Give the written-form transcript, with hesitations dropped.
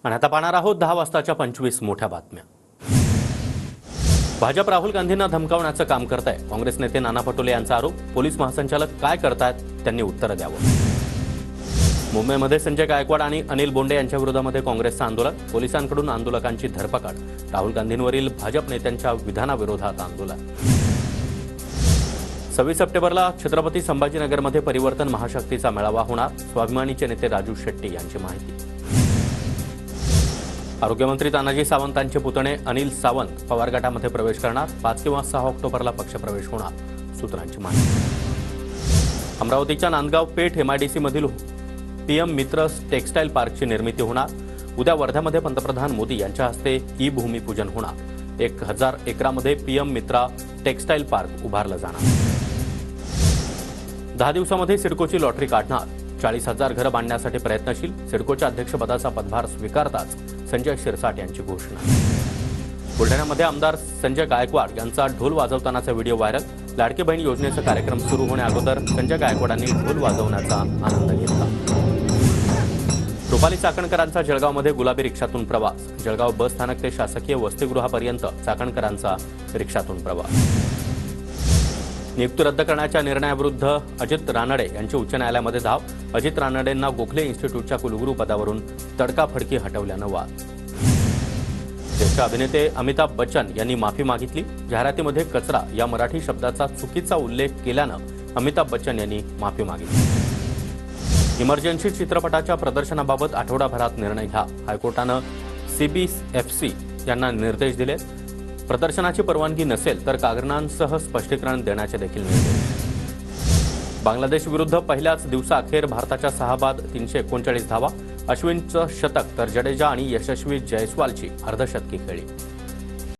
आणि आता पाहणार आहोत 10 वाजताच्या 25 मोठ्या बातम्या। भाजप राहुल गांधींना धमकावण्याचं काम करत आहे। काँग्रेस नेते नाना पटोले यांचा आरोप। पोलीस महासंचालक काय करतायत त्यांनी उत्तर द्यावं। मुंबईमध्ये संजय गायकवाड आणि अनिल बोंडे यांच्या विरोधामध्ये काँग्रेसचं आंदोलन। पोलिसांकडून आंदोलकांची धरपकड। राहुल गांधींवरील भाजप नेत्यांच्या विधानाविरोधात आंदोलन। 26 सप्टेंबरला छत्रपती संभाजीनगरमध्ये परिवर्तन महाशक्तीचा मेळावा होणार। स्वाभिमानीचे नेते राजू शेट्टी यांची माहिती। आरोग्यमंत्री तानाजी सावंतांचे पुतणे अनिल सावंत पवार गटामध्ये प्रवेश करणार। 5 किंवा 6 ऑक्टोबरला पक्षप्रवेश होणार, सूत्रांची माहिती। अमरावतीच्या नांदगाव पेठ एमआयडीसी मधील पीएम मित्र टेक्सटाईल पार्कची निर्मिती होणार। उद्या वर्ध्यामध्ये पंतप्रधान मोदी यांच्या हस्ते ई भूमिपूजन होणार। 1000 एकरामध्ये पीएम मित्रा टेक्सटाईल पार्क उभारलं जाणार। 10 दिवसांमध्ये सिडकोची लॉटरी काढणार। 40,000 घरं बांधण्यासाठी प्रयत्नशील। सिडकोच्या अध्यक्षपदाचा पदभार स्वीकारताच संजय शिरसाट यांची घोषणा। बुलढाण्यामध्ये आमदार संजय गायकवाड यांचा ढोल वाजवतानाचा व्हिडिओ व्हायरल। लाडकी बहीण योजनेचा कार्यक्रम सुरू होण्याअगोदर संजय गायकवाडांनी ढोल वाजवण्याचा आनंद घेतला। रुपाली चाकणकरांचा जळगावमध्ये गुलाबी रिक्षातून प्रवास। जळगाव बस स्थानक ते शासकीय वसतिगृहापर्यंत चाकणकरांचा रिक्षातून प्रवास। नियुक्ती रद्द करण्याच्या निर्णयाविरुद्ध अजित रानडे यांची उच्च न्यायालयामध्ये धाव। अजित रानडेंना गोखले इन्स्टिट्यूटच्या कुलगुरू पदावरून तडकाफडकी हटवल्यानं वाद। ज्येष्ठ अभिनेते अमिताभ बच्चन यांनी माफी मागितली। जाहिरातीमध्ये कचरा या मराठी शब्दाचा चुकीचा उल्लेख केल्यानं अमिताभ बच्चन यांनी माफी मागितली। इमर्जन्सी चित्रपटाच्या प्रदर्शनाबाबत आठवडाभरात निर्णय घ्या। हायकोर्टानं सीबीएफसी यांना निर्देश दिले। प्रदर्शनाची परवानगी नसेल तर कारणांसह स्पष्टीकरण देण्याचे देखील निर्देश। बांगलादेश विरुद्ध पहिल्याच दिवसाअखेर भारताच्या 6 बाद 339 धावा। अश्विनचं शतक तर जडेजा आणि यशस्वी जयस्वालची अर्धशतकी खेळी।